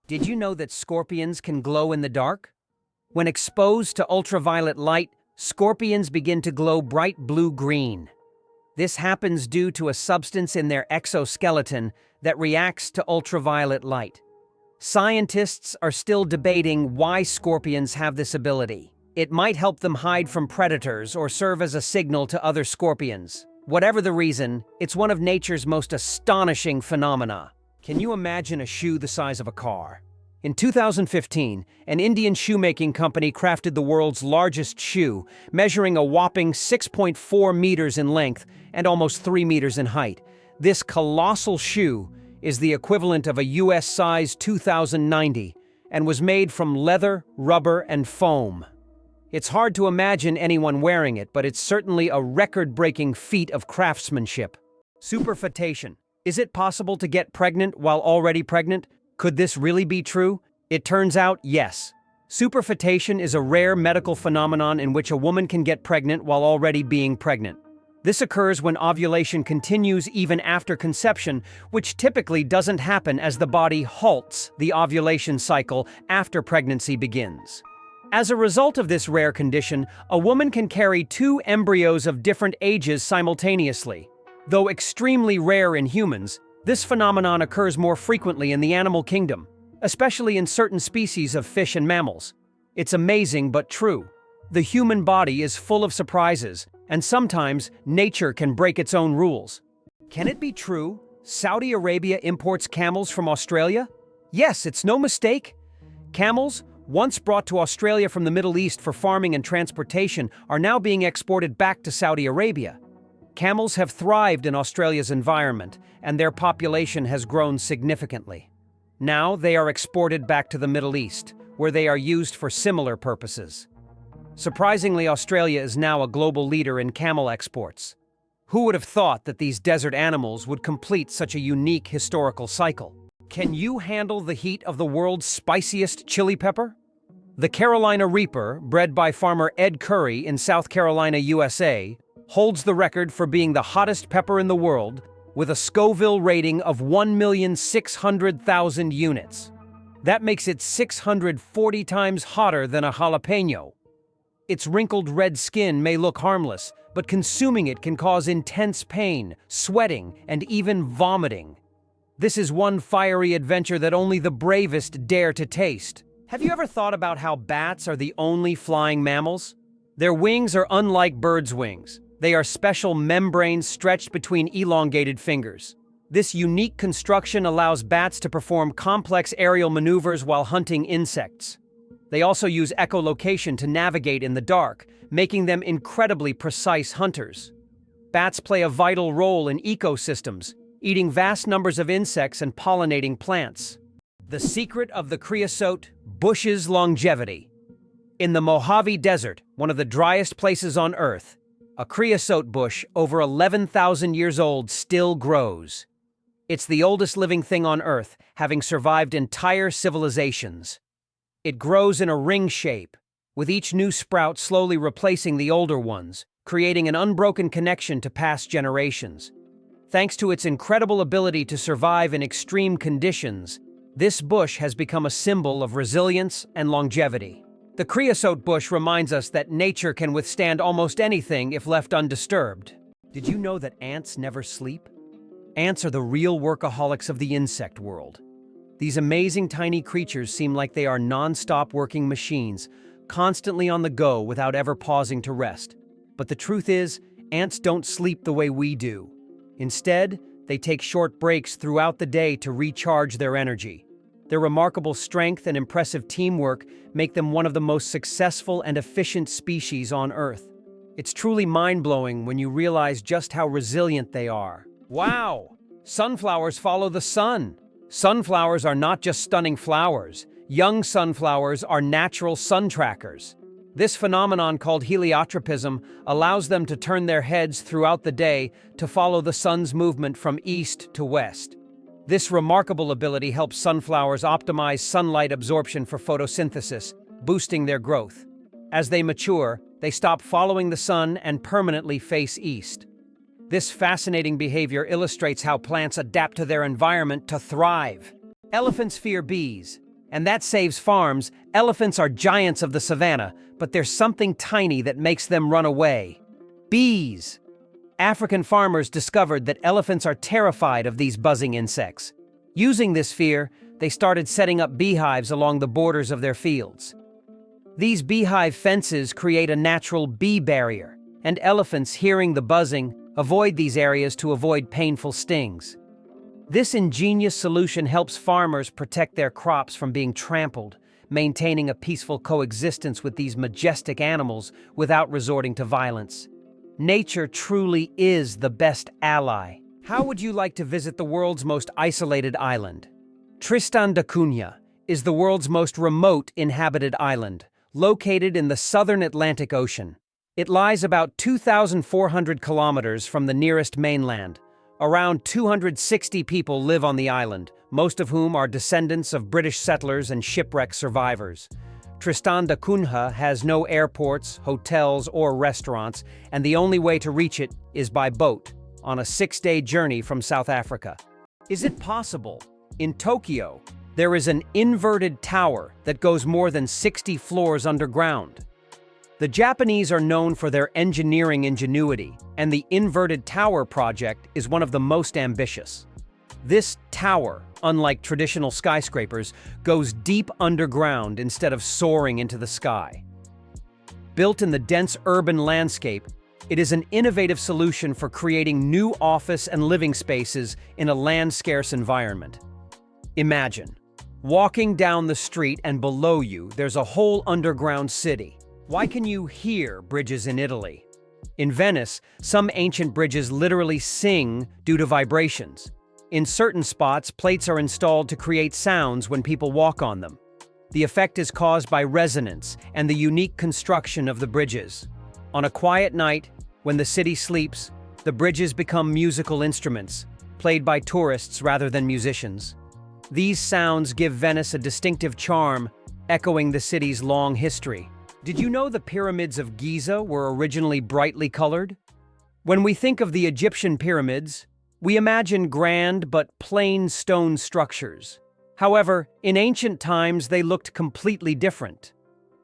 Did you know that scorpions can glow in the dark? When exposed to ultraviolet light, scorpions begin to glow bright blue-green. This happens due to a substance in their exoskeleton that reacts to ultraviolet light. Scientists are still debating why scorpions have this ability. It might help them hide from predators or serve as a signal to other scorpions. Whatever the reason, it's one of nature's most astonishing phenomena. Can you imagine a shoe the size of a car? In 2015, an Indian shoemaking company crafted the world's largest shoe, measuring a whopping 6.4 meters in length and almost 3 meters in height. This colossal shoe is the equivalent of a US size 2090 and was made from leather, rubber, and foam. It's hard to imagine anyone wearing it, but it's certainly a record-breaking feat of craftsmanship. Superfetation. Is it possible to get pregnant while already pregnant? Could this really be true? It turns out, yes. Superfetation is a rare medical phenomenon in which a woman can get pregnant while already being pregnant. This occurs when ovulation continues even after conception, which typically doesn't happen as the body halts the ovulation cycle after pregnancy begins. As a result of this rare condition, a woman can carry 2 embryos of different ages simultaneously. Though extremely rare in humans, this phenomenon occurs more frequently in the animal kingdom, especially in certain species of fish and mammals. It's amazing but true. The human body is full of surprises, and sometimes nature can break its own rules. Can it be true Saudi Arabia imports camels from Australia? Yes, it's no mistake. Camels, once brought to Australia from the Middle East for farming and transportation, are now being exported back to Saudi Arabia. Camels have thrived in Australia's environment, and their population has grown significantly. Now they are exported back to the Middle East, where they are used for similar purposes. Surprisingly, Australia is now a global leader in camel exports. Who would have thought that these desert animals would complete such a unique historical cycle? Can you handle the heat of the world's spiciest chili pepper? The Carolina Reaper, bred by farmer Ed Curry in South Carolina, USA, holds the record for being the hottest pepper in the world with a Scoville rating of 1,600,000 units. That makes it 640 times hotter than a jalapeno. Its wrinkled red skin may look harmless, but consuming it can cause intense pain, sweating, and even vomiting. This is one fiery adventure that only the bravest dare to taste. Have you ever thought about how bats are the only flying mammals? Their wings are unlike birds' wings. They are special membranes stretched between elongated fingers. This unique construction allows bats to perform complex aerial maneuvers while hunting insects. They also use echolocation to navigate in the dark, making them incredibly precise hunters. Bats play a vital role in ecosystems, eating vast numbers of insects and pollinating plants. The secret of the creosote bush's longevity. In the Mojave Desert, one of the driest places on Earth, a creosote bush over 11,000 years old still grows. It's the oldest living thing on Earth, having survived entire civilizations. It grows in a ring shape, with each new sprout slowly replacing the older ones, creating an unbroken connection to past generations. Thanks to its incredible ability to survive in extreme conditions, this bush has become a symbol of resilience and longevity. The creosote bush reminds us that nature can withstand almost anything if left undisturbed. Did you know that ants never sleep? Ants are the real workaholics of the insect world. These amazing tiny creatures seem like they are non-stop working machines, constantly on the go without ever pausing to rest. But the truth is, ants don't sleep the way we do. Instead, they take short breaks throughout the day to recharge their energy. Their remarkable strength and impressive teamwork make them one of the most successful and efficient species on Earth. It's truly mind-blowing when you realize just how resilient they are. Wow! Sunflowers follow the sun. Sunflowers are not just stunning flowers. Young sunflowers are natural sun trackers. This phenomenon, called heliotropism, allows them to turn their heads throughout the day to follow the sun's movement from east to west. This remarkable ability helps sunflowers optimize sunlight absorption for photosynthesis, boosting their growth. As they mature, they stop following the sun and permanently face east. This fascinating behavior illustrates how plants adapt to their environment to thrive. Elephants fear bees. And that saves farms. Elephants are giants of the savannah, but there's something tiny that makes them run away. Bees. African farmers discovered that elephants are terrified of these buzzing insects. Using this fear, they started setting up beehives along the borders of their fields. These beehive fences create a natural bee barrier, and elephants, hearing the buzzing, avoid these areas to avoid painful stings. This ingenious solution helps farmers protect their crops from being trampled, maintaining a peaceful coexistence with these majestic animals without resorting to violence. Nature truly is the best ally. How would you like to visit the world's most isolated island? Tristan da Cunha is the world's most remote inhabited island, located in the southern Atlantic Ocean. It lies about 2,400 kilometers from the nearest mainland. Around 260 people live on the island, most of whom are descendants of British settlers and shipwreck survivors. Tristan da Cunha has no airports, hotels, or restaurants, and the only way to reach it is by boat, on a 6-day journey from South Africa. Is it possible? In Tokyo, there is an inverted tower that goes more than 60 floors underground. The Japanese are known for their engineering ingenuity, and the inverted tower project is one of the most ambitious. This tower, unlike traditional skyscrapers, goes deep underground instead of soaring into the sky. Built in the dense urban landscape, it is an innovative solution for creating new office and living spaces in a land-scarce environment. Imagine walking down the street and below you there's a whole underground city. Why can you hear bridges in Italy? In Venice, some ancient bridges literally sing due to vibrations. In certain spots, plates are installed to create sounds when people walk on them. The effect is caused by resonance and the unique construction of the bridges. On a quiet night, when the city sleeps, the bridges become musical instruments, played by tourists rather than musicians. These sounds give Venice a distinctive charm, echoing the city's long history. Did you know the pyramids of Giza were originally brightly colored? When we think of the Egyptian pyramids, we imagine grand but plain stone structures. However, in ancient times they looked completely different.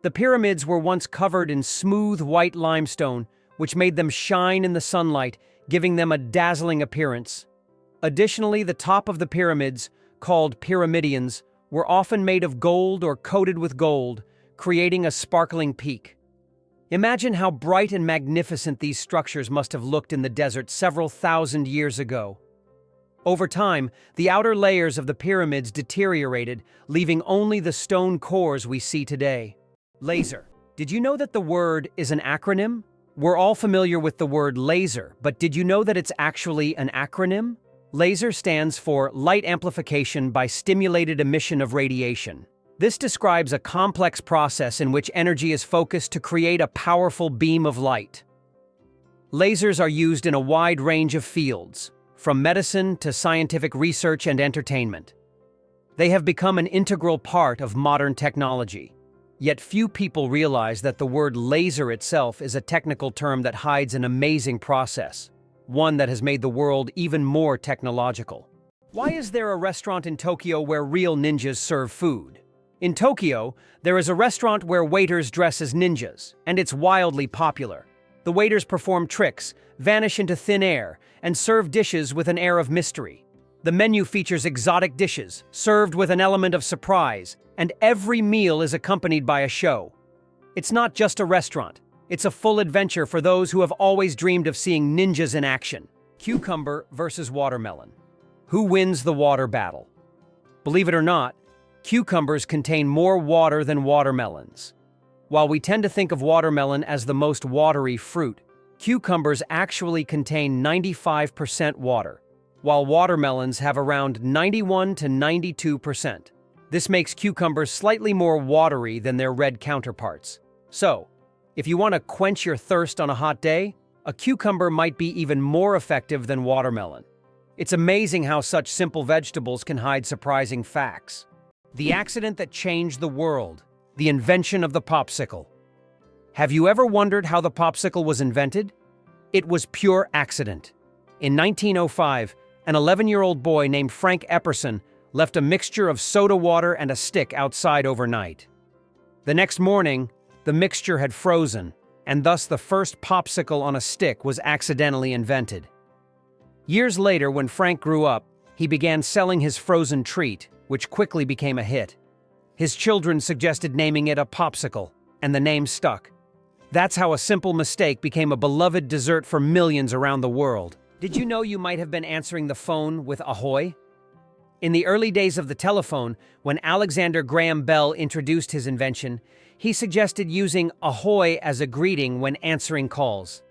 The pyramids were once covered in smooth white limestone, which made them shine in the sunlight, giving them a dazzling appearance. Additionally, the top of the pyramids, called pyramidions, were often made of gold or coated with gold, creating a sparkling peak. Imagine how bright and magnificent these structures must have looked in the desert several thousand years ago. Over time, the outer layers of the pyramids deteriorated, leaving only the stone cores we see today. Laser. Did you know that the word is an acronym? We're all familiar with the word laser, but did you know that it's actually an acronym? LASER stands for Light Amplification by Stimulated Emission of Radiation. This describes a complex process in which energy is focused to create a powerful beam of light. Lasers are used in a wide range of fields, from medicine to scientific research and entertainment. They have become an integral part of modern technology. Yet few people realize that the word laser itself is a technical term that hides an amazing process, one that has made the world even more technological. Why is there a restaurant in Tokyo where real ninjas serve food? In Tokyo, there is a restaurant where waiters dress as ninjas, and it's wildly popular. The waiters perform tricks, vanish into thin air, and serve dishes with an air of mystery. The menu features exotic dishes, served with an element of surprise, and every meal is accompanied by a show. It's not just a restaurant. It's a full adventure for those who have always dreamed of seeing ninjas in action. Cucumber versus watermelon. Who wins the water battle? Believe it or not, cucumbers contain more water than watermelons. While we tend to think of watermelon as the most watery fruit, cucumbers actually contain 95% water, while watermelons have around 91 to 92%. This makes cucumbers slightly more watery than their red counterparts. So, if you want to quench your thirst on a hot day, a cucumber might be even more effective than watermelon. It's amazing how such simple vegetables can hide surprising facts. The accident that changed the world, the invention of the popsicle. Have you ever wondered how the popsicle was invented? It was pure accident. In 1905, an 11-year-old boy named Frank Epperson left a mixture of soda water and a stick outside overnight. The next morning, the mixture had frozen, and thus the first popsicle on a stick was accidentally invented. Years later, when Frank grew up, he began selling his frozen treat, which quickly became a hit. His children suggested naming it a popsicle, and the name stuck. That's how a simple mistake became a beloved dessert for millions around the world. Did you know you might have been answering the phone with Ahoy? In the early days of the telephone, when Alexander Graham Bell introduced his invention, he suggested using Ahoy as a greeting when answering calls.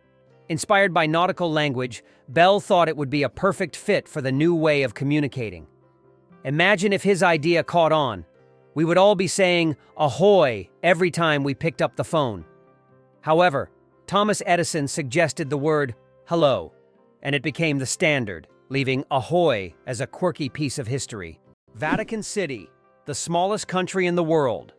Inspired by nautical language, Bell thought it would be a perfect fit for the new way of communicating. Imagine if his idea caught on. We would all be saying "Ahoy" every time we picked up the phone. However, Thomas Edison suggested the word "hello," and it became the standard, leaving Ahoy as a quirky piece of history. Vatican City, the smallest country in the world.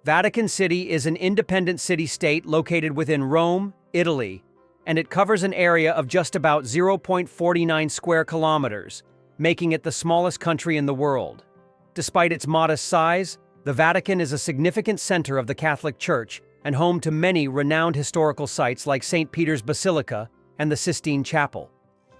Vatican City is an independent city-state located within Rome, Italy, and it covers an area of just about 0.49 square kilometers, making it the smallest country in the world. Despite its modest size, the Vatican is a significant center of the Catholic Church and home to many renowned historical sites like St. Peter's Basilica and the Sistine Chapel.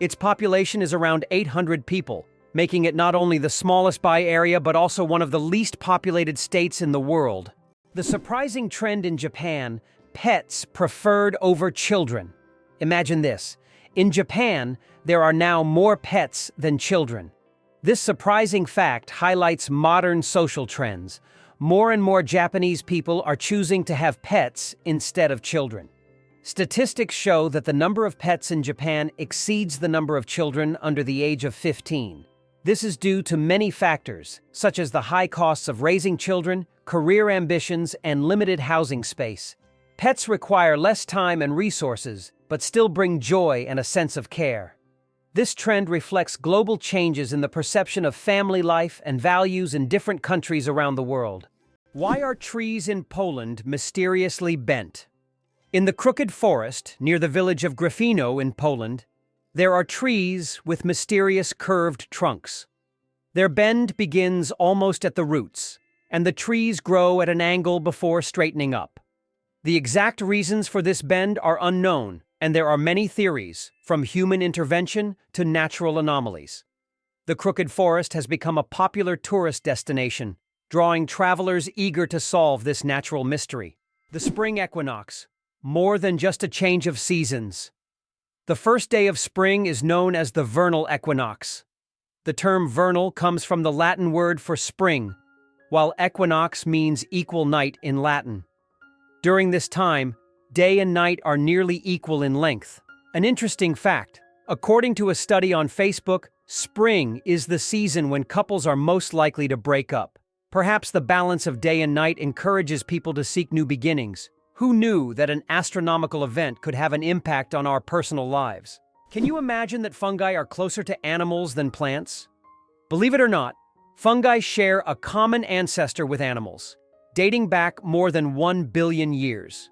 Its population is around 800 people, making it not only the smallest by area but also one of the least populated states in the world. The surprising trend in Japan, pets preferred over children. Imagine this. In Japan, there are now more pets than children. This surprising fact highlights modern social trends. More and more Japanese people are choosing to have pets instead of children. Statistics show that the number of pets in Japan exceeds the number of children under the age of 15. This is due to many factors, such as the high costs of raising children, career ambitions, and limited housing space. Pets require less time and resources, but still bring joy and a sense of care. This trend reflects global changes in the perception of family life and values in different countries around the world. Why are trees in Poland mysteriously bent? In the Crooked Forest, near the village of Gryfino in Poland, there are trees with mysterious curved trunks. Their bend begins almost at the roots, and the trees grow at an angle before straightening up. The exact reasons for this bend are unknown, and there are many theories, from human intervention to natural anomalies. The Crooked Forest has become a popular tourist destination, drawing travelers eager to solve this natural mystery. The Spring Equinox, more than just a change of seasons. The first day of spring is known as the vernal equinox. The term vernal comes from the Latin word for spring, while equinox means equal night in Latin. During this time, day and night are nearly equal in length. An interesting fact, according to a study on Facebook, spring is the season when couples are most likely to break up. Perhaps the balance of day and night encourages people to seek new beginnings. Who knew that an astronomical event could have an impact on our personal lives? Can you imagine that fungi are closer to animals than plants? Believe it or not, fungi share a common ancestor with animals, dating back more than 1 billion years.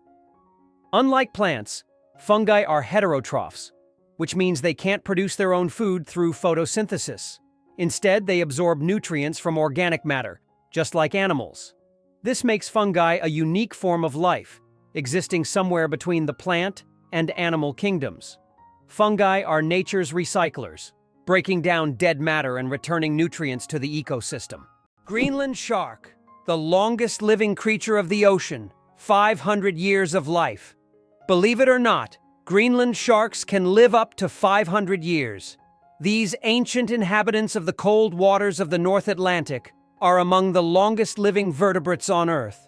Unlike plants, fungi are heterotrophs, which means they can't produce their own food through photosynthesis. Instead, they absorb nutrients from organic matter, just like animals. This makes fungi a unique form of life, existing somewhere between the plant and animal kingdoms. Fungi are nature's recyclers, breaking down dead matter and returning nutrients to the ecosystem. Greenland shark, the longest living creature of the ocean, 500 years of life. Believe it or not, Greenland sharks can live up to 500 years. These ancient inhabitants of the cold waters of the North Atlantic are among the longest living vertebrates on Earth.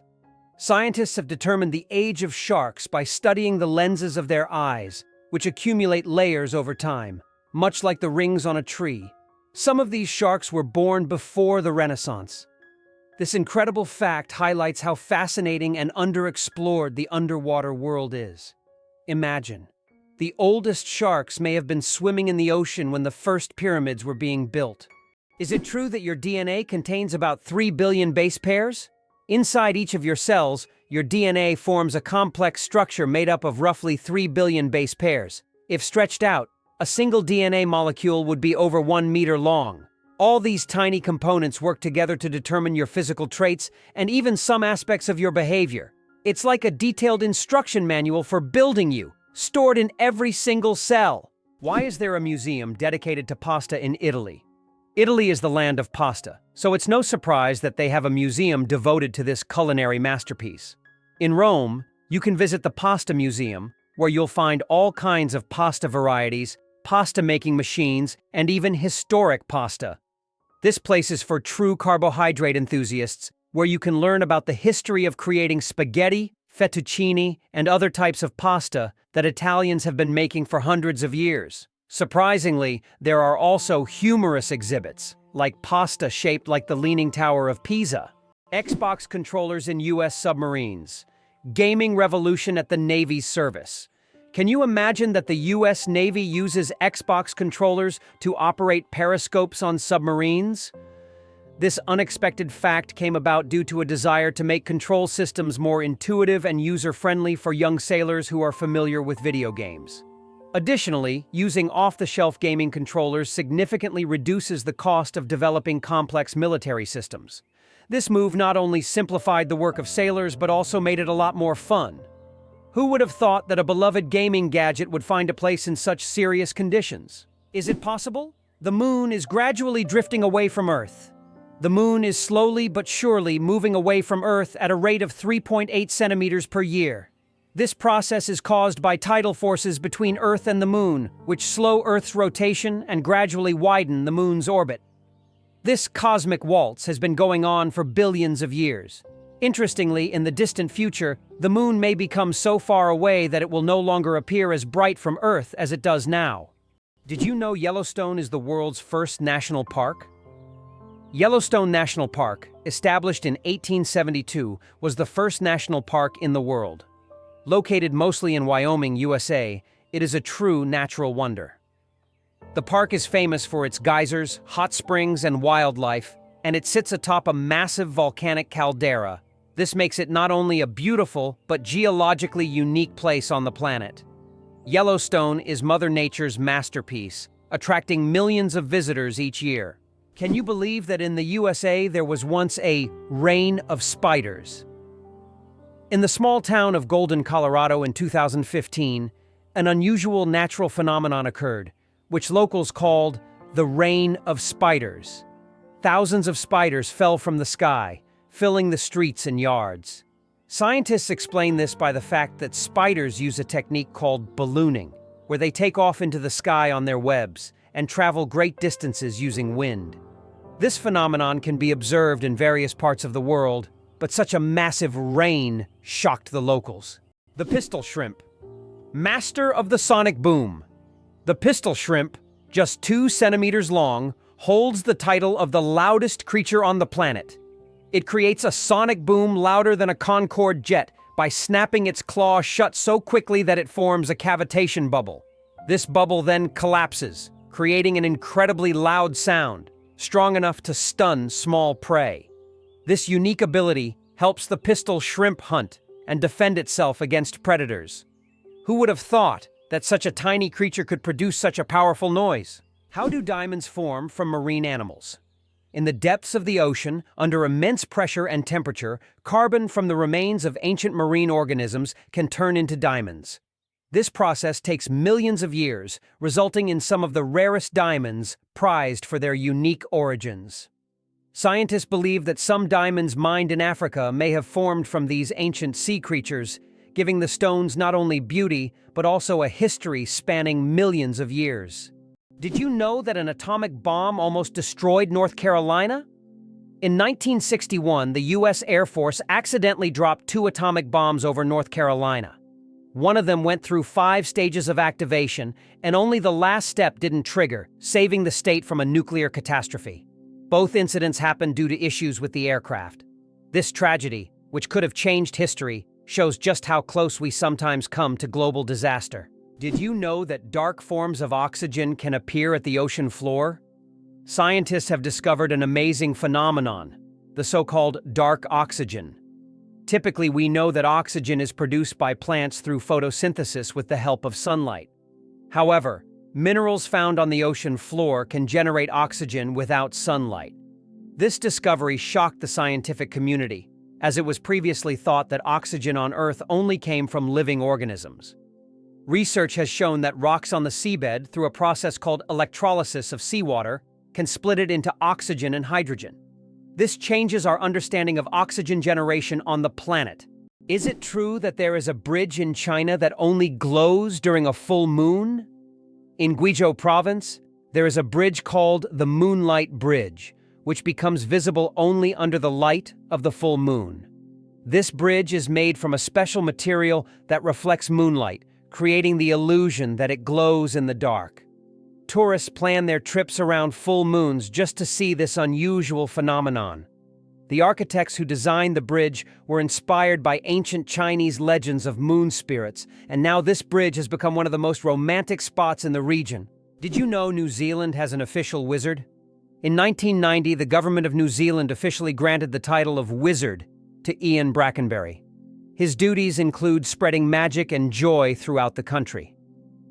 Scientists have determined the age of sharks by studying the lenses of their eyes, which accumulate layers over time, much like the rings on a tree. Some of these sharks were born before the Renaissance. This incredible fact highlights how fascinating and underexplored the underwater world is. Imagine, the oldest sharks may have been swimming in the ocean when the first pyramids were being built. Is it true that your DNA contains about 3 billion base pairs? Inside each of your cells, your DNA forms a complex structure made up of roughly 3 billion base pairs. If stretched out, a single DNA molecule would be over 1 meter long. All these tiny components work together to determine your physical traits and even some aspects of your behavior. It's like a detailed instruction manual for building you, stored in every single cell. Why is there a museum dedicated to pasta in Italy? Italy is the land of pasta, so it's no surprise that they have a museum devoted to this culinary masterpiece. In Rome, you can visit the Pasta Museum, where you'll find all kinds of pasta varieties, pasta-making machines, and even historic pasta. This place is for true carbohydrate enthusiasts, where you can learn about the history of creating spaghetti, fettuccine, and other types of pasta that Italians have been making for hundreds of years. Surprisingly, there are also humorous exhibits, like pasta shaped like the Leaning Tower of Pisa, Xbox controllers in US submarines, gaming revolution at the Navy's service. Can you imagine that the US Navy uses Xbox controllers to operate periscopes on submarines? This unexpected fact came about due to a desire to make control systems more intuitive and user-friendly for young sailors who are familiar with video games. Additionally, using off-the-shelf gaming controllers significantly reduces the cost of developing complex military systems. This move not only simplified the work of sailors but also made it a lot more fun. Who would have thought that a beloved gaming gadget would find a place in such serious conditions? Is it possible? The moon is gradually drifting away from Earth. The moon is slowly but surely moving away from Earth at a rate of 3.8 centimeters per year. This process is caused by tidal forces between Earth and the moon, which slow Earth's rotation and gradually widen the moon's orbit. This cosmic waltz has been going on for billions of years. Interestingly, in the distant future, the moon may become so far away that it will no longer appear as bright from Earth as it does now. Did you know Yellowstone is the world's first national park? Yellowstone National Park, established in 1872, was the first national park in the world. Located mostly in Wyoming, USA, it is a true natural wonder. The park is famous for its geysers, hot springs, and wildlife, and it sits atop a massive volcanic caldera. This makes it not only a beautiful, but geologically unique place on the planet. Yellowstone is Mother Nature's masterpiece, attracting millions of visitors each year. Can you believe that in the USA there was once a reign of spiders? In the small town of Golden, Colorado in 2015, an unusual natural phenomenon occurred, which locals called the reign of spiders. Thousands of spiders fell from the sky, filling the streets and yards. Scientists explain this by the fact that spiders use a technique called ballooning, where they take off into the sky on their webs and travel great distances using wind. This phenomenon can be observed in various parts of the world, but such a massive rain shocked the locals. The pistol shrimp, master of the sonic boom. The pistol shrimp, just 2 centimeters long, holds the title of the loudest creature on the planet. It creates a sonic boom louder than a Concorde jet by snapping its claw shut so quickly that it forms a cavitation bubble. This bubble then collapses, creating an incredibly loud sound, strong enough to stun small prey. This unique ability helps the pistol shrimp hunt and defend itself against predators. Who would have thought that such a tiny creature could produce such a powerful noise? How do diamonds form from marine animals? In the depths of the ocean, under immense pressure and temperature, carbon from the remains of ancient marine organisms can turn into diamonds. This process takes millions of years, resulting in some of the rarest diamonds prized for their unique origins. Scientists believe that some diamonds mined in Africa may have formed from these ancient sea creatures, giving the stones not only beauty, but also a history spanning millions of years. Did you know that an atomic bomb almost destroyed North Carolina? In 1961, the U.S. Air Force accidentally dropped 2 atomic bombs over North Carolina. One of them went through 5 stages of activation, and only the last step didn't trigger, saving the state from a nuclear catastrophe. Both incidents happened due to issues with the aircraft. This tragedy, which could have changed history, shows just how close we sometimes come to global disaster. Did you know that dark forms of oxygen can appear at the ocean floor? Scientists have discovered an amazing phenomenon, the so-called dark oxygen. Typically, we know that oxygen is produced by plants through photosynthesis with the help of sunlight. However, Minerals found on the ocean floor can generate oxygen without sunlight. This discovery shocked the scientific community, as it was previously thought that oxygen on Earth only came from living organisms. Research has shown that rocks on the seabed, through a process called electrolysis of seawater, can split it into oxygen and hydrogen. This changes our understanding of oxygen generation on the planet. Is it true that there is a bridge in China that only glows during a full moon? In Guizhou province, there is a bridge called the Moonlight Bridge, which becomes visible only under the light of the full moon. This bridge is made from a special material that reflects moonlight, creating the illusion that it glows in the dark. Tourists plan their trips around full moons just to see this unusual phenomenon. The architects who designed the bridge were inspired by ancient Chinese legends of moon spirits, and now this bridge has become one of the most romantic spots in the region. Did you know New Zealand has an official wizard? In 1990, the government of New Zealand officially granted the title of Wizard to Ian Brackenbury. His duties include spreading magic and joy throughout the country.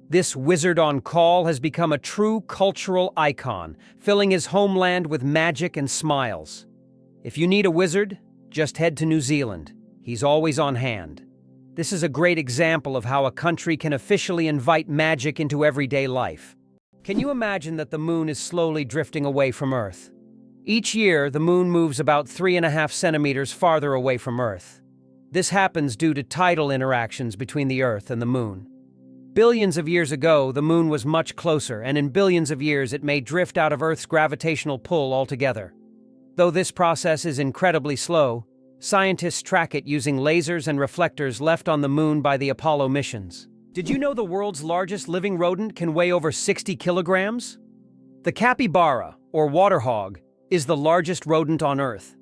This wizard on call has become a true cultural icon, filling his homeland with magic and smiles. If you need a wizard, just head to New Zealand. He's always on hand. This is a great example of how a country can officially invite magic into everyday life. Can you imagine that the moon is slowly drifting away from Earth? Each year, the moon moves about 3.5 centimeters farther away from Earth. This happens due to tidal interactions between the Earth and the moon. Billions of years ago, the moon was much closer, and in billions of years it may drift out of Earth's gravitational pull altogether. Though this process is incredibly slow, scientists track it using lasers and reflectors left on the moon by the Apollo missions. Did you know the world's largest living rodent can weigh over 60 kilograms? The capybara, or water hog, is the largest rodent on Earth.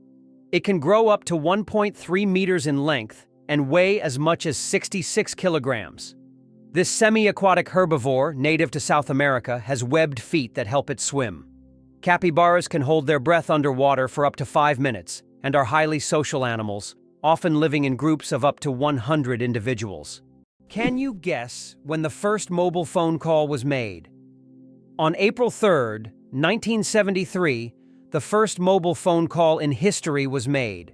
It can grow up to 1.3 meters in length and weigh as much as 66 kilograms. This semi-aquatic herbivore, native to South America, has webbed feet that help it swim. Capybaras can hold their breath underwater for up to 5 minutes and are highly social animals, often living in groups of up to 100 individuals. Can you guess when the first mobile phone call was made? On April 3, 1973, the first mobile phone call in history was made.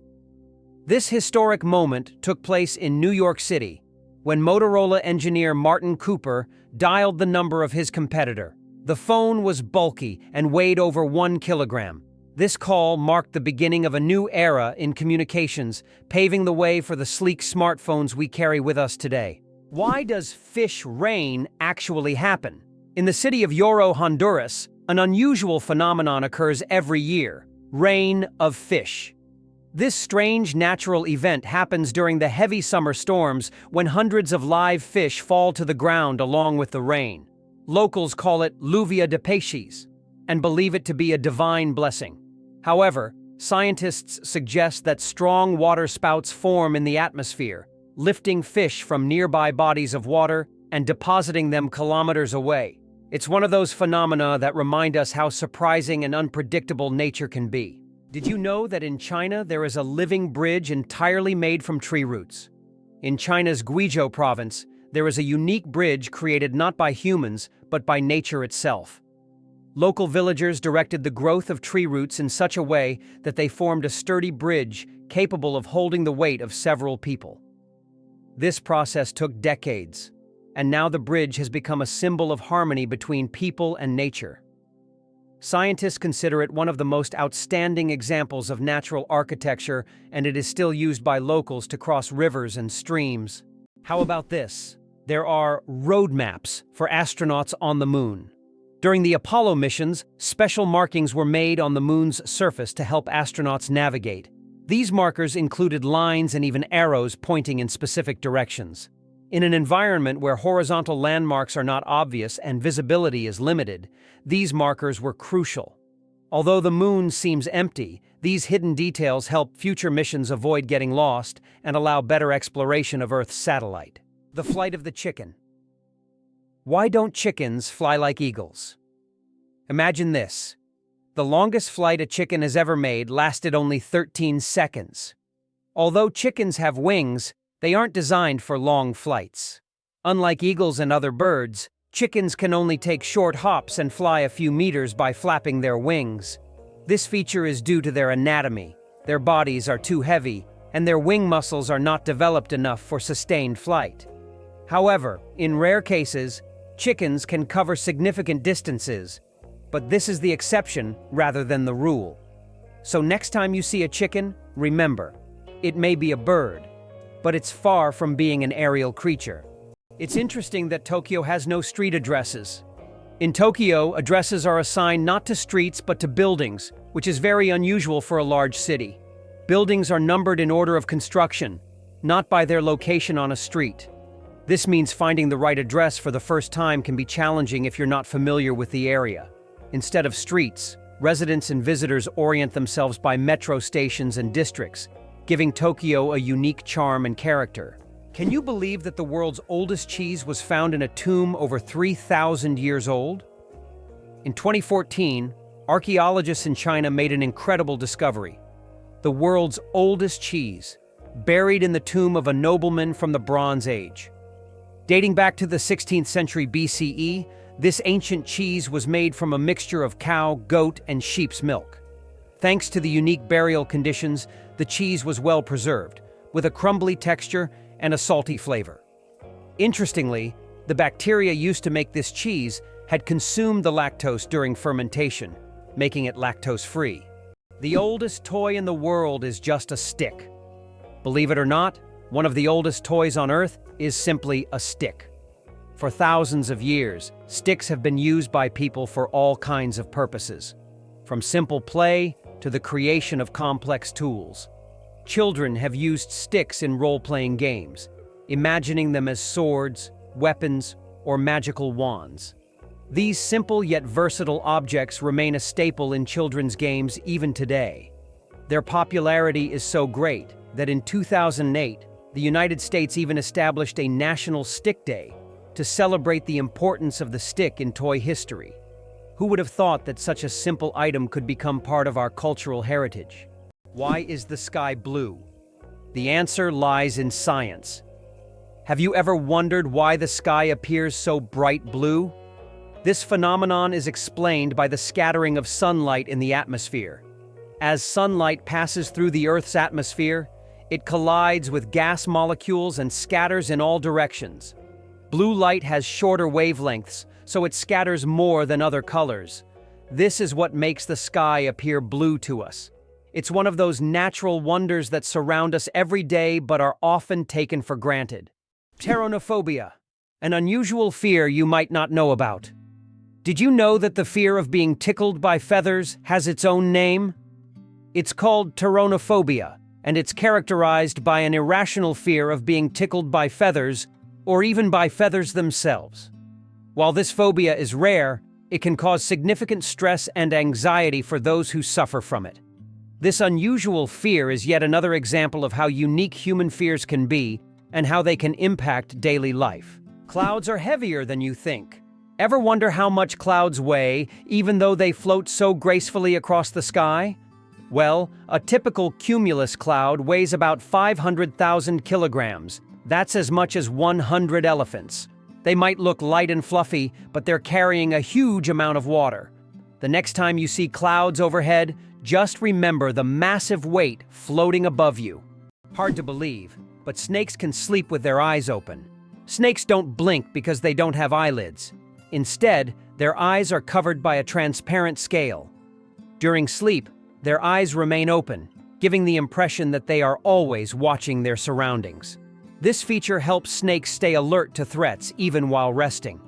This historic moment took place in New York City, when Motorola engineer Martin Cooper dialed the number of his competitor. The phone was bulky and weighed over 1 kilogram. This call marked the beginning of a new era in communications, paving the way for the sleek smartphones we carry with us today. Why does fish rain actually happen? In the city of Yoro, Honduras, an unusual phenomenon occurs every year: rain of fish. This strange natural event happens during the heavy summer storms when hundreds of live fish fall to the ground along with the rain. Locals call it lluvia de peces and believe it to be a divine blessing. However, scientists suggest that strong water spouts form in the atmosphere, lifting fish from nearby bodies of water and depositing them kilometers away. It's one of those phenomena that remind us how surprising and unpredictable nature can be. Did you know that in China there is a living bridge entirely made from tree roots? In China's Guizhou province, there is a unique bridge created not by humans, but by nature itself. Local villagers directed the growth of tree roots in such a way that they formed a sturdy bridge capable of holding the weight of several people. This process took decades, and now the bridge has become a symbol of harmony between people and nature. Scientists consider it one of the most outstanding examples of natural architecture, and it is still used by locals to cross rivers and streams. How about this? There are road maps for astronauts on the moon. During the Apollo missions, special markings were made on the moon's surface to help astronauts navigate. These markers included lines and even arrows pointing in specific directions. In an environment where horizontal landmarks are not obvious and visibility is limited, these markers were crucial. Although the moon seems empty, these hidden details help future missions avoid getting lost and allow better exploration of Earth's satellite. The flight of the chicken. Why don't chickens fly like eagles? Imagine this. The longest flight a chicken has ever made lasted only 13 seconds. Although chickens have wings, they aren't designed for long flights. Unlike eagles and other birds, Chickens can only take short hops and fly a few meters by flapping their wings. This feature is due to their anatomy. Their bodies are too heavy, and their wing muscles are not developed enough for sustained flight. However, in rare cases, chickens can cover significant distances, but this is the exception rather than the rule. So next time you see a chicken, remember, it may be a bird, but it's far from being an aerial creature. It's interesting that Tokyo has no street addresses. In Tokyo, addresses are assigned not to streets but to buildings, which is very unusual for a large city. Buildings are numbered in order of construction, not by their location on a street. This means finding the right address for the first time can be challenging if you're not familiar with the area. Instead of streets, residents and visitors orient themselves by metro stations and districts, giving Tokyo a unique charm and character. Can you believe that the world's oldest cheese was found in a tomb over 3,000 years old? In 2014, archaeologists in China made an incredible discovery. The world's oldest cheese, buried in the tomb of a nobleman from the Bronze Age. Dating back to the 16th century BCE, this ancient cheese was made from a mixture of cow, goat, and sheep's milk. Thanks to the unique burial conditions, the cheese was well preserved, with a crumbly texture and a salty flavor. Interestingly, the bacteria used to make this cheese had consumed the lactose during fermentation, making it lactose-free. The oldest toy in the world is just a stick. Believe it or not, one of the oldest toys on Earth is simply a stick. For thousands of years, sticks have been used by people for all kinds of purposes, from simple play to the creation of complex tools. Children have used sticks in role-playing games, imagining them as swords, weapons, or magical wands. These simple yet versatile objects remain a staple in children's games even today. Their popularity is so great that in 2008, the United States even established a National Stick Day to celebrate the importance of the stick in toy history. Who would have thought that such a simple item could become part of our cultural heritage? Why is the sky blue? The answer lies in science. Have you ever wondered why the sky appears so bright blue? This phenomenon is explained by the scattering of sunlight in the atmosphere. As sunlight passes through the Earth's atmosphere, it collides with gas molecules and scatters in all directions. Blue light has shorter wavelengths, so it scatters more than other colors. This is what makes the sky appear blue to us. It's one of those natural wonders that surround us every day but are often taken for granted. Pteronophobia, an unusual fear you might not know about. Did you know that the fear of being tickled by feathers has its own name? It's called Pteronophobia, and it's characterized by an irrational fear of being tickled by feathers or even by feathers themselves. While this phobia is rare, it can cause significant stress and anxiety for those who suffer from it. This unusual fear is yet another example of how unique human fears can be and how they can impact daily life. Clouds are heavier than you think. Ever wonder how much clouds weigh, even though they float so gracefully across the sky? Well, a typical cumulus cloud weighs about 500,000 kilograms. That's as much as 100 elephants. They might look light and fluffy, but they're carrying a huge amount of water. The next time you see clouds overhead, just remember the massive weight floating above you. Hard to believe, but snakes can sleep with their eyes open. Snakes don't blink because they don't have eyelids. Instead, their eyes are covered by a transparent scale. During sleep, their eyes remain open, giving the impression that they are always watching their surroundings. This feature helps snakes stay alert to threats even while resting.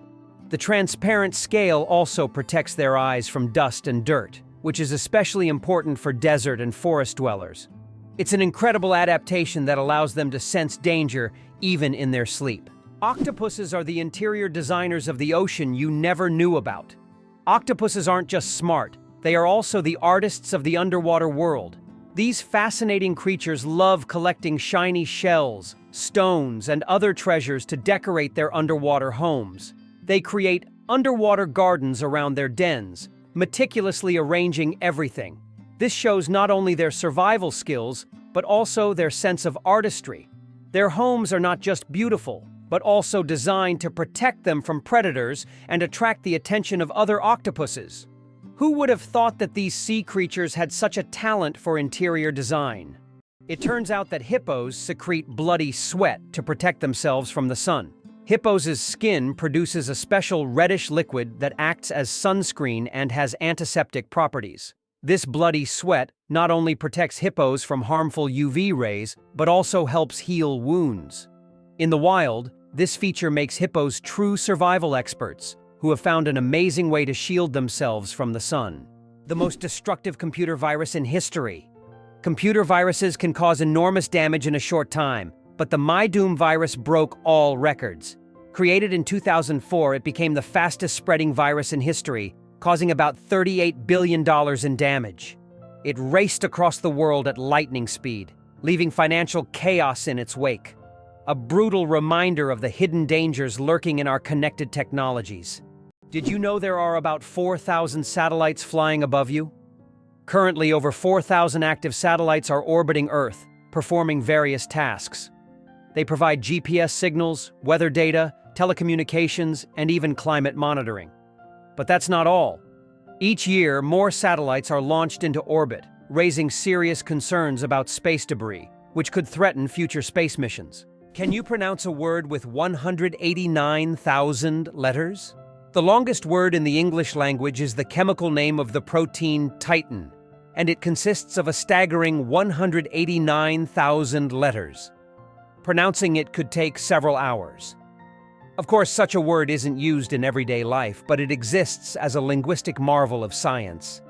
The transparent scale also protects their eyes from dust and dirt, which is especially important for desert and forest dwellers. It's an incredible adaptation that allows them to sense danger even in their sleep. Octopuses are the interior designers of the ocean you never knew about. Octopuses aren't just smart, they are also the artists of the underwater world. These fascinating creatures love collecting shiny shells, stones, and other treasures to decorate their underwater homes. They create underwater gardens around their dens, meticulously arranging everything. This shows not only their survival skills, but also their sense of artistry. Their homes are not just beautiful, but also designed to protect them from predators and attract the attention of other octopuses. Who would have thought that these sea creatures had such a talent for interior design? It turns out that hippos secrete bloody sweat to protect themselves from the sun. Hippos' skin produces a special reddish liquid that acts as sunscreen and has antiseptic properties. This bloody sweat not only protects hippos from harmful UV rays, but also helps heal wounds. In the wild, this feature makes hippos true survival experts who have found an amazing way to shield themselves from the sun. The most destructive computer virus in history. Computer viruses can cause enormous damage in a short time, but the MyDoom virus broke all records. Created in 2004, it became the fastest-spreading virus in history, causing about $38 billion in damage. It raced across the world at lightning speed, leaving financial chaos in its wake. A brutal reminder of the hidden dangers lurking in our connected technologies. Did you know there are about 4,000 satellites flying above you? Currently, over 4,000 active satellites are orbiting Earth, performing various tasks. They provide GPS signals, weather data, telecommunications, and even climate monitoring. But that's not all. Each year, more satellites are launched into orbit, raising serious concerns about space debris, which could threaten future space missions. Can you pronounce a word with 189,000 letters? The longest word in the English language is the chemical name of the protein titin, and it consists of a staggering 189,000 letters. Pronouncing it could take several hours. Of course, such a word isn't used in everyday life, but it exists as a linguistic marvel of science.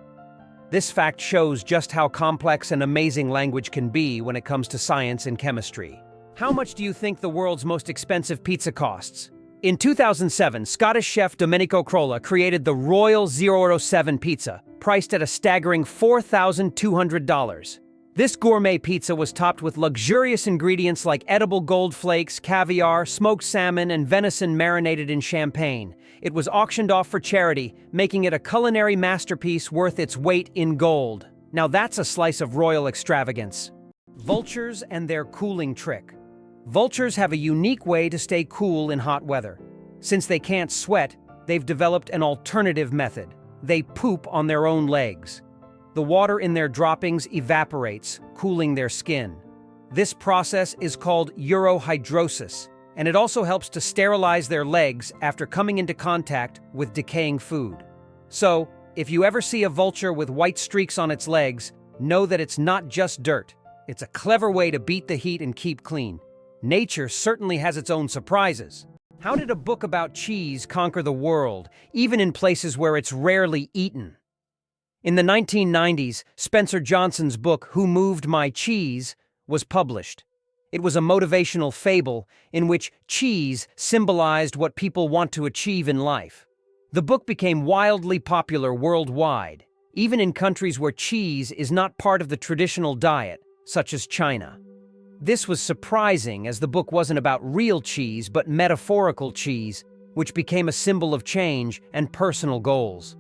This fact shows just how complex and amazing language can be when it comes to science and chemistry. How much do you think the world's most expensive pizza costs? In 2007, Scottish chef Domenico Crolla created the Royal 007 pizza, priced at a staggering $4,200. This gourmet pizza was topped with luxurious ingredients like edible gold flakes, caviar, smoked salmon, and venison marinated in champagne. It was auctioned off for charity, making it a culinary masterpiece worth its weight in gold. Now that's a slice of royal extravagance. Vultures and their cooling trick. Vultures have a unique way to stay cool in hot weather. Since they can't sweat, they've developed an alternative method. They poop on their own legs. The water in their droppings evaporates, cooling their skin. This process is called urohydrosis, and it also helps to sterilize their legs after coming into contact with decaying food. So, if you ever see a vulture with white streaks on its legs, know that it's not just dirt. It's a clever way to beat the heat and keep clean. Nature certainly has its own surprises. How did a book about cheese conquer the world, even in places where it's rarely eaten? In the 1990s, Spencer Johnson's book, Who Moved My Cheese, was published. It was a motivational fable in which cheese symbolized what people want to achieve in life. The book became wildly popular worldwide, even in countries where cheese is not part of the traditional diet, such as China. This was surprising as the book wasn't about real cheese but metaphorical cheese, which became a symbol of change and personal goals.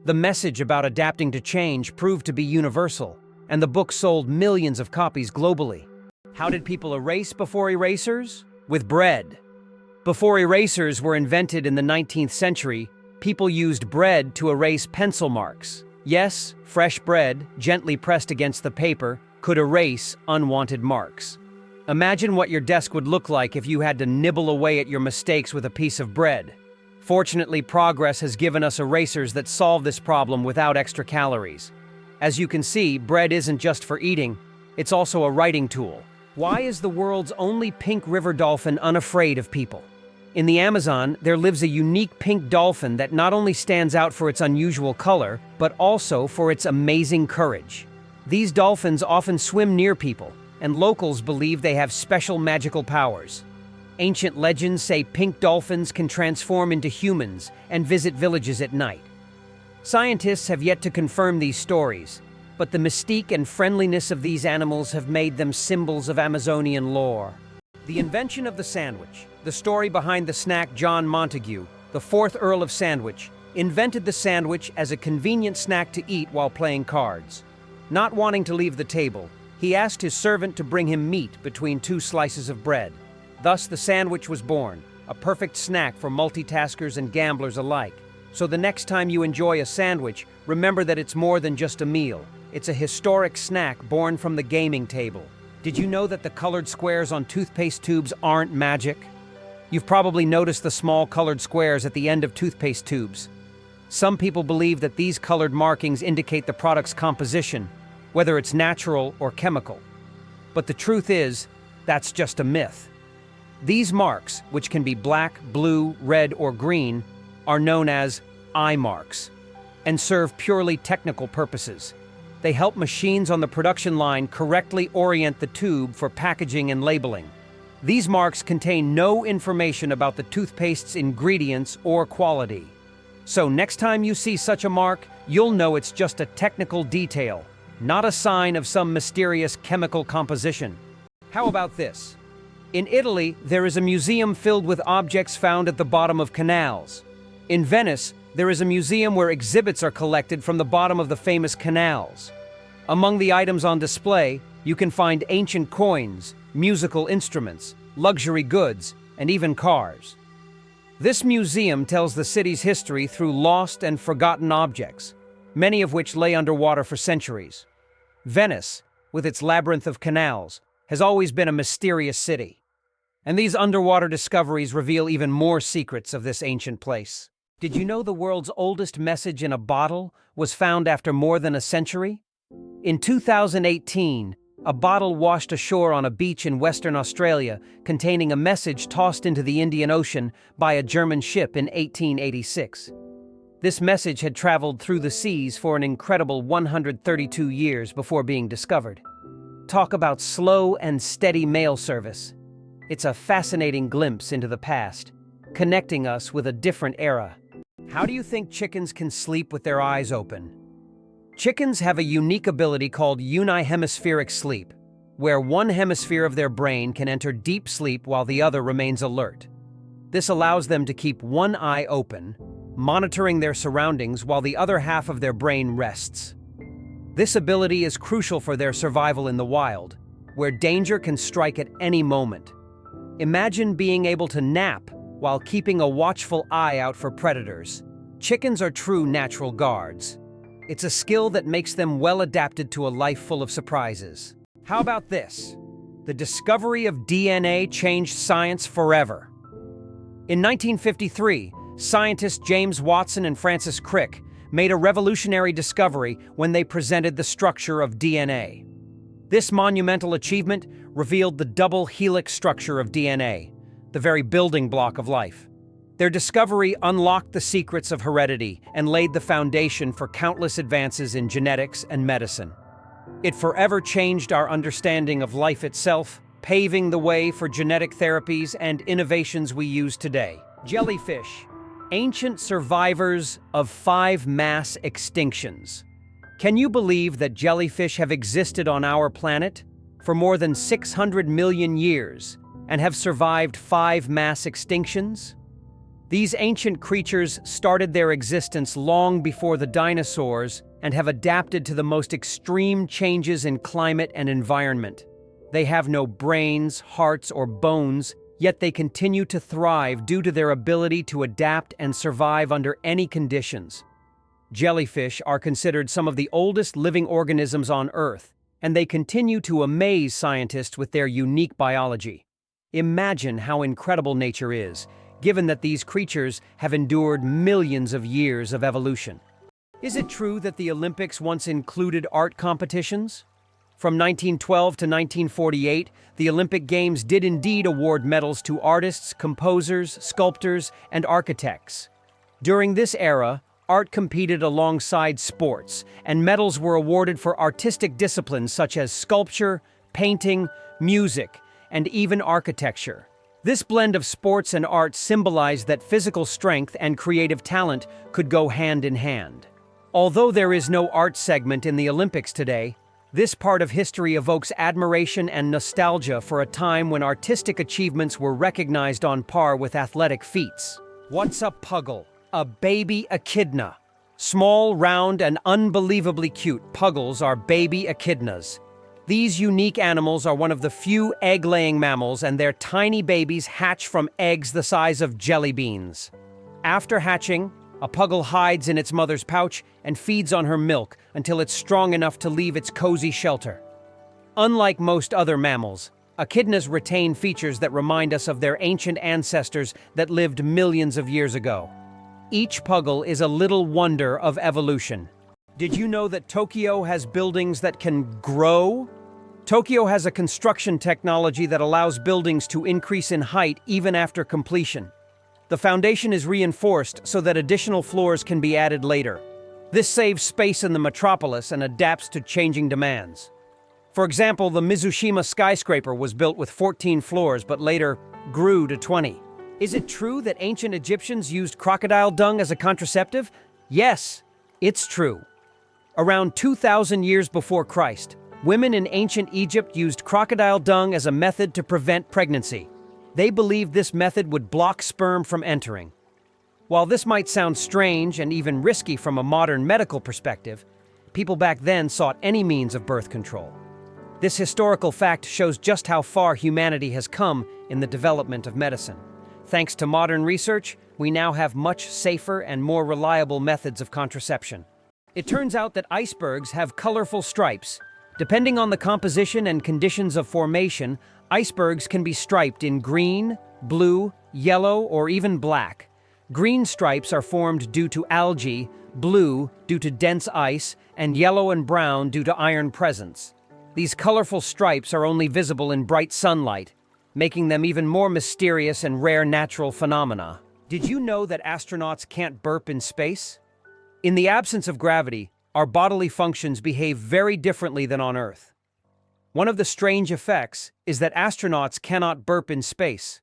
The message about adapting to change proved to be universal, and the book sold millions of copies globally. How did people erase before erasers? With bread. Before erasers were invented in the 19th century, people used bread to erase pencil marks. Yes, fresh bread, gently pressed against the paper, could erase unwanted marks. Imagine what your desk would look like if you had to nibble away at your mistakes with a piece of bread. Fortunately, progress has given us erasers that solve this problem without extra calories. As you can see, bread isn't just for eating, it's also a writing tool. Why is the world's only pink river dolphin unafraid of people? In the Amazon, there lives a unique pink dolphin that not only stands out for its unusual color, but also for its amazing courage. These dolphins often swim near people, and locals believe they have special magical powers. Ancient legends say pink dolphins can transform into humans and visit villages at night. Scientists have yet to confirm these stories, but the mystique and friendliness of these animals have made them symbols of Amazonian lore. The invention of the sandwich, the story behind the snack John Montagu, the 4th Earl of Sandwich, invented the sandwich as a convenient snack to eat while playing cards. Not wanting to leave the table, he asked his servant to bring him meat between 2 slices of bread. Thus, the sandwich was born, a perfect snack for multitaskers and gamblers alike. So the next time you enjoy a sandwich, remember that it's more than just a meal. It's a historic snack born from the gaming table. Did you know that the colored squares on toothpaste tubes aren't magic? You've probably noticed the small colored squares at the end of toothpaste tubes. Some people believe that these colored markings indicate the product's composition, whether it's natural or chemical. But the truth is, that's just a myth. These marks, which can be black, blue, red, or green, are known as eye marks and serve purely technical purposes. They help machines on the production line correctly orient the tube for packaging and labeling. These marks contain no information about the toothpaste's ingredients or quality. So next time you see such a mark, you'll know it's just a technical detail, not a sign of some mysterious chemical composition. How about this? In Italy, there is a museum filled with objects found at the bottom of canals. In Venice, there is a museum where exhibits are collected from the bottom of the famous canals. Among the items on display, you can find ancient coins, musical instruments, luxury goods, and even cars. This museum tells the city's history through lost and forgotten objects, many of which lay underwater for centuries. Venice, with its labyrinth of canals, has always been a mysterious city. And these underwater discoveries reveal even more secrets of this ancient place. Did you know the world's oldest message in a bottle was found after more than a century? In 2018, a bottle washed ashore on a beach in Western Australia containing a message tossed into the Indian Ocean by a German ship in 1886. This message had traveled through the seas for an incredible 132 years before being discovered. Talk about slow and steady mail service. It's a fascinating glimpse into the past, connecting us with a different era. How do you think chickens can sleep with their eyes open? Chickens have a unique ability called unihemispheric sleep, where one hemisphere of their brain can enter deep sleep while the other remains alert. This allows them to keep one eye open, monitoring their surroundings while the other half of their brain rests. This ability is crucial for their survival in the wild, where danger can strike at any moment. Imagine being able to nap while keeping a watchful eye out for predators. Chickens are true natural guards. It's a skill that makes them well adapted to a life full of surprises. How about this? The discovery of DNA changed science forever. In 1953, scientists James Watson and Francis Crick made a revolutionary discovery when they presented the structure of DNA. This monumental achievement revealed the double helix structure of DNA, the very building block of life. Their discovery unlocked the secrets of heredity and laid the foundation for countless advances in genetics and medicine. It forever changed our understanding of life itself, paving the way for genetic therapies and innovations we use today. Jellyfish, ancient survivors of 5 mass extinctions. Can you believe that jellyfish have existed on our planet for more than 600 million years and have survived 5 mass extinctions? These ancient creatures started their existence long before the dinosaurs and have adapted to the most extreme changes in climate and environment. They have no brains, hearts, or bones, yet they continue to thrive due to their ability to adapt and survive under any conditions. Jellyfish are considered some of the oldest living organisms on Earth, and they continue to amaze scientists with their unique biology. Imagine how incredible nature is, given that these creatures have endured millions of years of evolution. Is it true that the Olympics once included art competitions? From 1912 to 1948, the Olympic Games did indeed award medals to artists, composers, sculptors, and architects. During this era, art competed alongside sports, and medals were awarded for artistic disciplines such as sculpture, painting, music, and even architecture. This blend of sports and art symbolized that physical strength and creative talent could go hand in hand. Although there is no art segment in the Olympics today, this part of history evokes admiration and nostalgia for a time when artistic achievements were recognized on par with athletic feats. What's a Puggle? A baby echidna. Small, round, and unbelievably cute, Puggles are baby echidnas. These unique animals are one of the few egg-laying mammals, and their tiny babies hatch from eggs the size of jelly beans. After hatching, a puggle hides in its mother's pouch and feeds on her milk until it's strong enough to leave its cozy shelter. Unlike most other mammals, echidnas retain features that remind us of their ancient ancestors that lived millions of years ago. Each puggle is a little wonder of evolution. Did you know that Tokyo has buildings that can grow? Tokyo has a construction technology that allows buildings to increase in height even after completion. The foundation is reinforced so that additional floors can be added later. This saves space in the metropolis and adapts to changing demands. For example, the Mizushima skyscraper was built with 14 floors but later grew to 20. Is it true that ancient Egyptians used crocodile dung as a contraceptive? Yes, it's true. Around 2,000 years before Christ, women in ancient Egypt used crocodile dung as a method to prevent pregnancy. They believed this method would block sperm from entering. While this might sound strange and even risky from a modern medical perspective, people back then sought any means of birth control. This historical fact shows just how far humanity has come in the development of medicine. Thanks to modern research, we now have much safer and more reliable methods of contraception. It turns out that icebergs have colorful stripes. Depending on the composition and conditions of formation, icebergs can be striped in green, blue, yellow, or even black. Green stripes are formed due to algae, blue due to dense ice, and yellow and brown due to iron presence. These colorful stripes are only visible in bright sunlight, making them even more mysterious and rare natural phenomena. Did you know that astronauts can't burp in space? In the absence of gravity, our bodily functions behave very differently than on Earth. One of the strange effects is that astronauts cannot burp in space.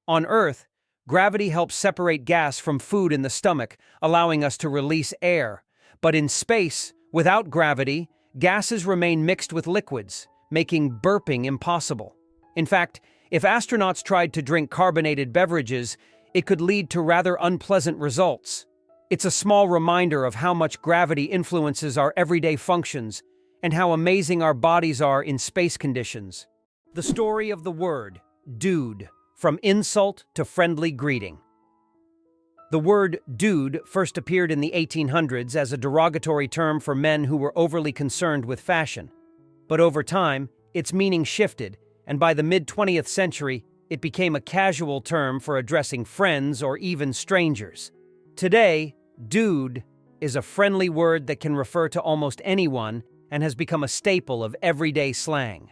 On Earth, gravity helps separate gas from food in the stomach, allowing us to release air. But in space, without gravity, gases remain mixed with liquids, making burping impossible. In fact, if astronauts tried to drink carbonated beverages, it could lead to rather unpleasant results. It's a small reminder of how much gravity influences our everyday functions and how amazing our bodies are in space conditions. The story of the word, dude, from insult to friendly greeting. The word dude first appeared in the 1800s as a derogatory term for men who were overly concerned with fashion. But over time, its meaning shifted, and by the mid-20th century, it became a casual term for addressing friends or even strangers. Today, dude is a friendly word that can refer to almost anyone and has become a staple of everyday slang.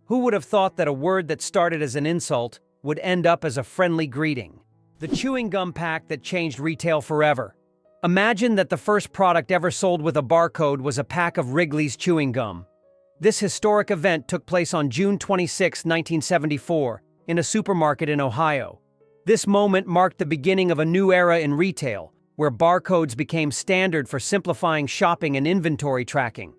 Who would have thought that a word that started as an insult would end up as a friendly greeting? The chewing gum pack that changed retail forever. Imagine that the first product ever sold with a barcode was a pack of Wrigley's chewing gum. This historic event took place on June 26, 1974, in a supermarket in Ohio. This moment marked the beginning of a new era in retail, where barcodes became standard for simplifying shopping and inventory tracking.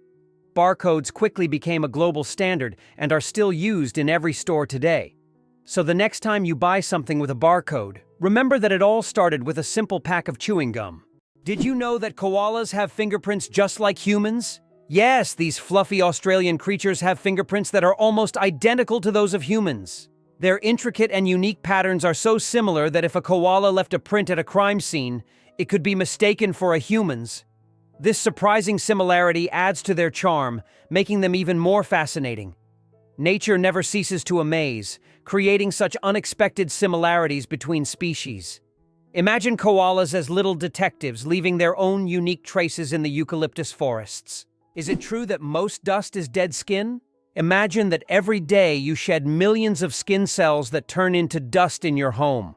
Barcodes quickly became a global standard and are still used in every store today. So the next time you buy something with a barcode, remember that it all started with a simple pack of chewing gum. Did you know that koalas have fingerprints just like humans? Yes, these fluffy Australian creatures have fingerprints that are almost identical to those of humans. Their intricate and unique patterns are so similar that if a koala left a print at a crime scene, it could be mistaken for a human's. This surprising similarity adds to their charm, making them even more fascinating. Nature never ceases to amaze, creating such unexpected similarities between species. Imagine koalas as little detectives leaving their own unique traces in the eucalyptus forests. Is it true that most dust is dead skin? Imagine that every day you shed millions of skin cells that turn into dust in your home.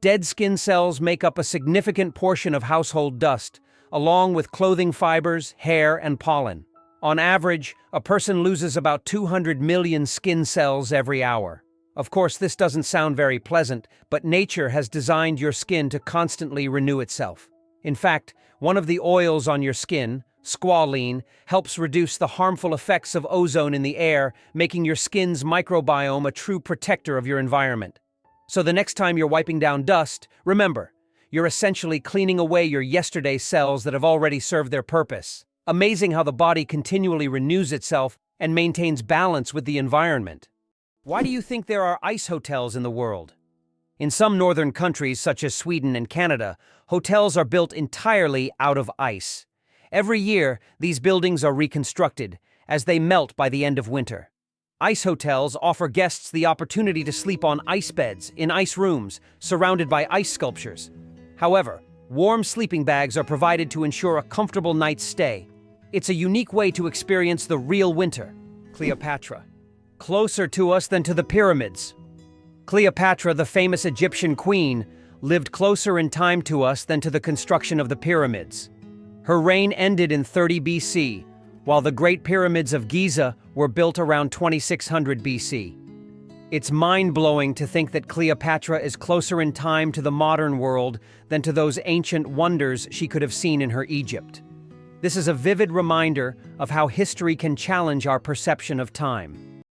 Dead skin cells make up a significant portion of household dust, along with clothing fibers, hair, and pollen. On average, a person loses about 200 million skin cells every hour. Of course, this doesn't sound very pleasant, but nature has designed your skin to constantly renew itself. In fact, one of the oils on your skin, squalene, helps reduce the harmful effects of ozone in the air, making your skin's microbiome a true protector of your environment. So the next time you're wiping down dust, remember, you're essentially cleaning away your yesterday's cells that have already served their purpose. Amazing how the body continually renews itself and maintains balance with the environment. Why do you think there are ice hotels in the world? In some northern countries, such as Sweden and Canada, hotels are built entirely out of ice. Every year, these buildings are reconstructed, as they melt by the end of winter. Ice hotels offer guests the opportunity to sleep on ice beds, in ice rooms, surrounded by ice sculptures. However, warm sleeping bags are provided to ensure a comfortable night's stay. It's a unique way to experience the real winter. Cleopatra. Closer to us than to the pyramids. Cleopatra, the famous Egyptian queen, lived closer in time to us than to the construction of the pyramids. Her reign ended in 30 BC, while the Great Pyramids of Giza were built around 2600 BC. It's mind-blowing to think that Cleopatra is closer in time to the modern world than to those ancient wonders she could have seen in her Egypt. This is a vivid reminder of how history can challenge our perception of time.